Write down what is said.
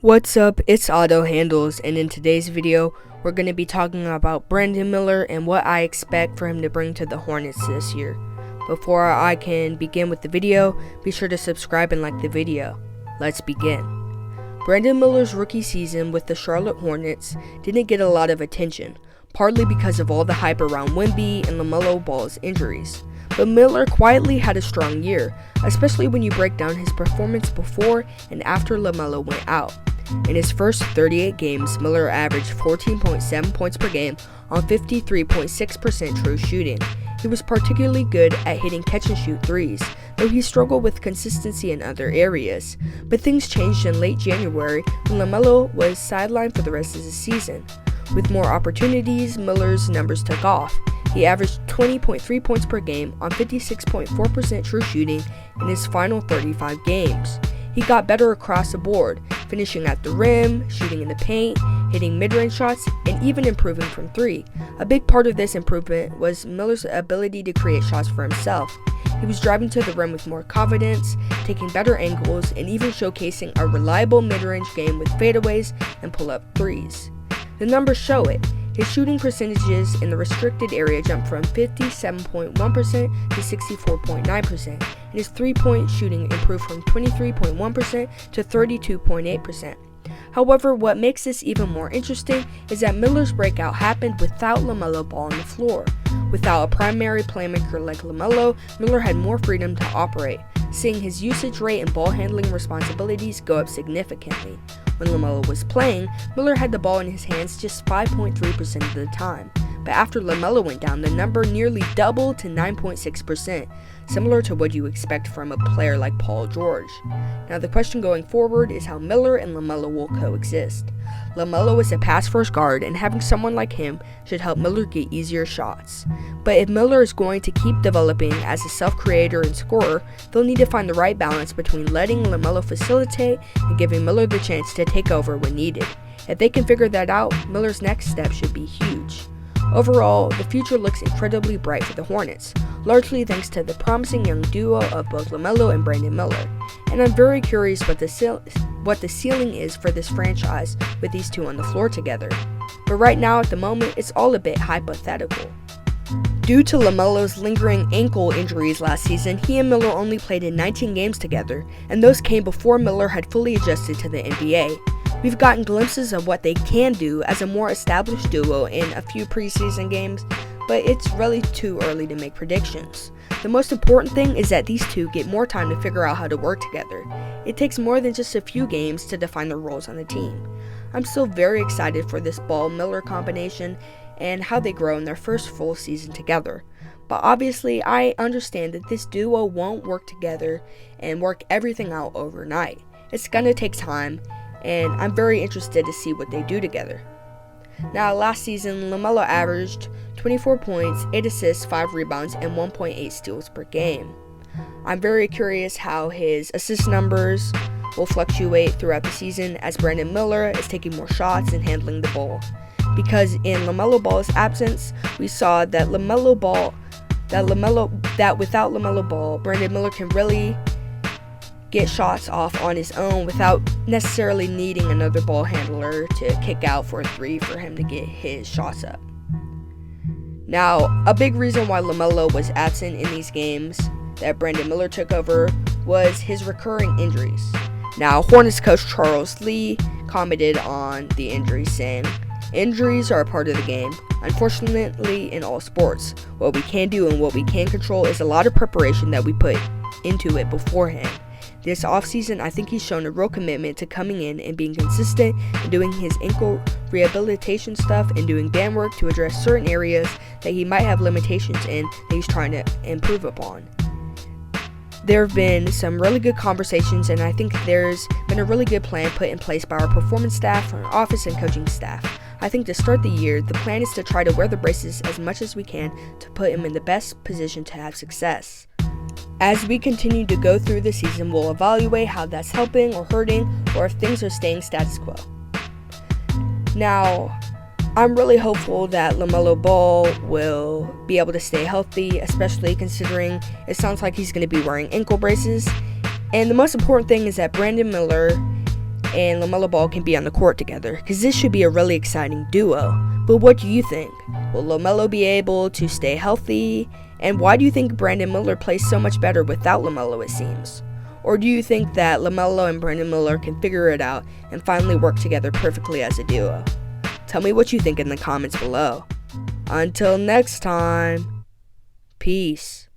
What's up, it's Auto Handles, and in today's video, we're going to be talking about Brandon Miller and what I expect for him to bring to the Hornets this year. Before I can begin with the video, be sure to subscribe and like the video. Let's begin. Brandon Miller's rookie season with the Charlotte Hornets didn't get a lot of attention, partly because of all the hype around Wemby and LaMelo Ball's injuries. But Miller quietly had a strong year, especially when you break down his performance before and after LaMelo went out. In his first 38 games, Miller averaged 14.7 points per game on 53.6% true shooting. He was particularly good at hitting catch-and-shoot threes, though he struggled with consistency in other areas. But things changed in late January when LaMelo was sidelined for the rest of the season. With more opportunities, Miller's numbers took off. He averaged 20.3 points per game on 56.4% true shooting in his final 35 games. He got better across the board, finishing at the rim, shooting in the paint, hitting mid-range shots, and even improving from three. A big part of this improvement was Miller's ability to create shots for himself. He was driving to the rim with more confidence, taking better angles, and even showcasing a reliable mid-range game with fadeaways and pull-up threes. The numbers show it. His shooting percentages in the restricted area jumped from 57.1% to 64.9%, and his three-point shooting improved from 23.1% to 32.8%. However, what makes this even more interesting is that Miller's breakout happened without LaMelo Ball on the floor. Without a primary playmaker like LaMelo, Miller had more freedom to operate, seeing his usage rate and ball handling responsibilities go up significantly. When LaMelo was playing, Miller had the ball in his hands just 5.3% of the time, but after LaMelo went down, the number nearly doubled to 9.6%, similar to what you expect from a player like Paul George. Now the question going forward is how Miller and LaMelo will coexist. LaMelo is a pass-first guard, and having someone like him should help Miller get easier shots. But if Miller is going to keep developing as a self-creator and scorer, they'll need to find the right balance between letting LaMelo facilitate and giving Miller the chance to take over when needed. If they can figure that out, Miller's next step should be huge. Overall, the future looks incredibly bright for the Hornets, largely thanks to the promising young duo of both LaMelo and Brandon Miller. And I'm very curious what the ceiling is for this franchise with these two on the floor together. But right now, at the moment, it's all a bit hypothetical. Due to LaMelo's lingering ankle injuries last season, he and Miller only played in 19 games together, and those came before Miller had fully adjusted to the NBA. We've gotten glimpses of what they can do as a more established duo in a few preseason games, but it's really too early to make predictions. The most important thing is that these two get more time to figure out how to work together. It takes more than just a few games to define their roles on the team. I'm still very excited for this Ball-Miller combination and how they grow in their first full season together. But obviously, I understand that this duo won't work together and work everything out overnight. It's gonna take time, and I'm very interested to see what they do together. Now, last season, LaMelo averaged 24 points, 8 assists, 5 rebounds, and 1.8 steals per game. I'm very curious how his assist numbers will fluctuate throughout the season as Brandon Miller is taking more shots and handling the ball. Because in LaMelo Ball's absence, we saw that without LaMelo Ball, Brandon Miller can really get shots off on his own without necessarily needing another ball handler to kick out for a three for him to get his shots up. Now, a big reason why LaMelo was absent in these games that Brandon Miller took over was his recurring injuries. Now, Hornets coach Charles Lee commented on the injuries, saying, "Injuries are a part of the game. Unfortunately, in all sports, what we can do and what we can control is a lot of preparation that we put into it beforehand. This offseason, I think he's shown a real commitment to coming in and being consistent and doing his ankle rehabilitation stuff and doing band work to address certain areas that he might have limitations in that he's trying to improve upon." There have been some really good conversations, and I think there's been a really good plan put in place by our performance staff, our office, and coaching staff. I think to start the year, the plan is to try to wear the braces as much as we can to put him in the best position to have success. As we continue to go through the season, we'll evaluate how that's helping or hurting, or if things are staying status quo. Now, I'm really hopeful that LaMelo Ball will be able to stay healthy, especially considering it sounds like he's going to be wearing ankle braces. And the most important thing is that Brandon Miller and LaMelo Ball can be on the court together, because this should be a really exciting duo. But what do you think? Will LaMelo be able to stay healthy? And why do you think Brandon Miller plays so much better without LaMelo, it seems? Or do you think that LaMelo and Brandon Miller can figure it out and finally work together perfectly as a duo? Tell me what you think in the comments below. Until next time, peace.